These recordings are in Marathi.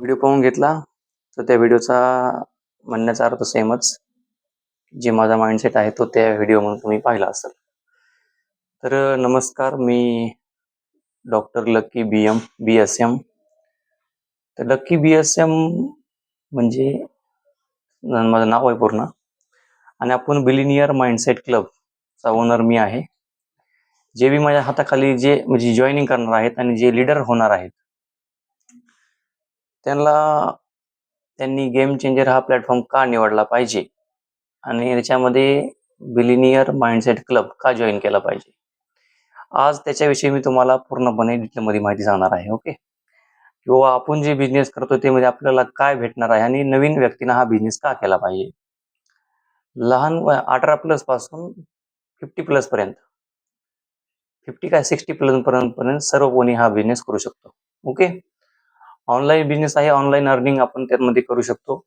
व्हिडिओ पाहून घेतला तर त्या व्हिडिओचा म्हणण्याचा अर्थ सेमच. जे माझा माइंडसेट आहे तो त्या व्हिडिओमध्ये तुम्ही पाहिला असेल. तर नमस्कार, मी डॉक्टर लकी BSM. तर लकी BSM म्हणजे माझं नाव आहे पूर्ण, आणि आपण बिलिनियर माइंडसेट क्लबचा ओनर मी आहे. जे बी माझ्या हाताखाली जे म्हणजे जॉईनिंग करणार आहेत आणि जे लीडर होणार आहेत त्यांनी गेम चेंजर हा प्लॅटफॉर्म का निवडला पाहिजे आणि त्याच्यामध्ये बिलिनियर माइंडसेट क्लब का जॉईन केला पाहिजे, आज त्याच्याविषयी मी तुम्हाला पूर्णपणे डिटेलमध्ये माहिती सांगणार आहे. ओके, किंवा आपण जे बिझनेस करतो ते मध्ये आपल्याला काय भेटणार आहे आणि नवीन व्यक्तींना हा बिझनेस का केला पाहिजे. लहान 18+ पासून 50+ पर्यंत, 50 काय 60+ पर्यंत सर्व कोणी हा बिझनेस करू शकतो. ओके, ऑनलाईन बिझनेस आहे, ऑनलाईन अर्निंग आपण त्यामध्ये करू शकतो.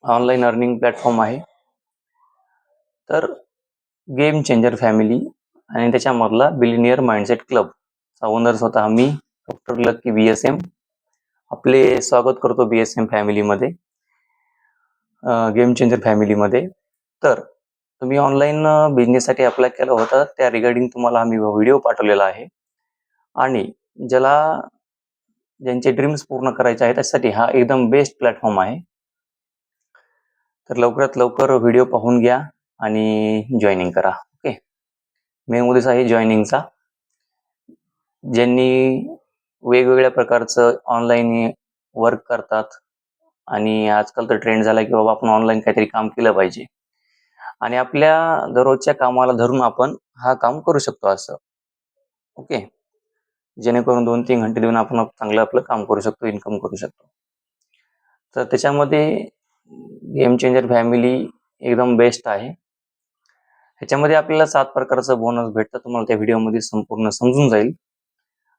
ऑनलाईन अर्निंग प्लॅटफॉर्म आहे. तर गेम चेंजर फॅमिली आणि त्याच्यामधला बिलिनियर माइंडसेट क्लबचा ओनर स्वतः मी डॉक्टर लकी BSM आपले स्वागत करतो BSM फॅमिलीमध्ये, गेम चेंजर फॅमिलीमध्ये. तर तुम्ही ऑनलाईन बिझनेससाठी अप्लाय केला होता, त्या रिगार्डिंग तुम्हाला आम्ही व्हिडिओ पाठवलेला आहे. आणि ज्यांचे ड्रीम्स पूर्ण करायचे आहेत त्यासाठी हा एकदम बेस्ट प्लॅटफॉर्म आहे. तर लवकरात लवकर व्हिडिओ पाहून घ्या आणि जॉईनिंग करा. ओके, मेन उद्देश आहे जॉईनिंगचा. ज्यांनी वेगवेगळ्या प्रकारचं ऑनलाईन वर्क करतात आणि आजकाल तर ट्रेंड झाला की बाबा आपण ऑनलाईन काहीतरी काम केलं पाहिजे आणि आपल्या दररोजच्या कामाला धरून आपण हा काम करू शकतो असं. ओके, जेणेकरून 2-3 घंटे देऊन आपण चांगलं आपलं काम करू शकतो, इन्कम करू शकतो. तर त्याच्यामध्ये गेम चेंजर फॅमिली एकदम बेस्ट आहे. ह्याच्यामध्ये आपल्याला 7 प्रकारचं बोनस भेटतं, तुम्हाला त्या व्हिडिओमध्ये संपूर्ण समजून जाईल.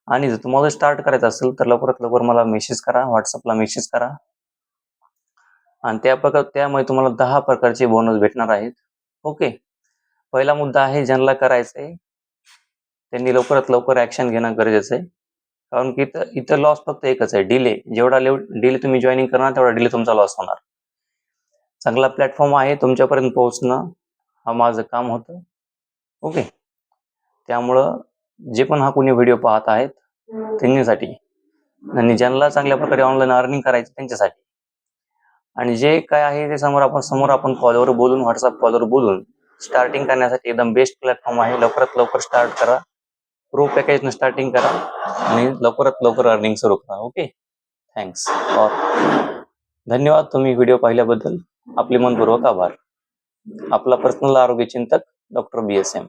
आणि जर तुम्हाला स्टार्ट करायचं असेल तर लवकरात लवकर मला मेसेज करा, व्हॉट्सअपला मेसेज करा, आणि त्यामुळे तुम्हाला 10 प्रकारचे बोनस भेटणार आहेत. ओके, पहिला मुद्दा आहे ज्यांना करायचंय त्यांनी लवकरात लवकर ऍक्शन घेणं गरजेचं आहे. कारण की इथं लॉस फक्त एकच आहे, डिले. जेवढा डिले तुम्ही जॉईनिंग करणार तेवढा डिले तुमचा लॉस होणार. चांगला प्लॅटफॉर्म आहे, तुमच्यापर्यंत पोहोचणं हा माझं काम होतं. ओके, त्यामुळं जे पण हा कोणी व्हिडिओ पाहत आहेत त्यांच्यासाठी, आणि ज्यांना चांगल्या प्रकारे ऑनलाईन अर्निंग करायचं त्यांच्यासाठी, आणि जे काय आहे ते समोर आपण कॉलवर बोलून, व्हॉट्सअप कॉलवर बोलून स्टार्टिंग करण्यासाठी एकदम बेस्ट प्लॅटफॉर्म आहे. लवकरात लवकर स्टार्ट करा, प्रो पॅकेजनं स्टार्टिंग करा आणि लवकरात लवकर अर्निंग सुरू करा. ओके, थँक्स फॉर धन्यवाद तुम्ही व्हिडिओ पाहिल्याबद्दल. आपले मनपूर्वक आभार. आपला पर्सनल आरोग्य चिंतक डॉक्टर BSM.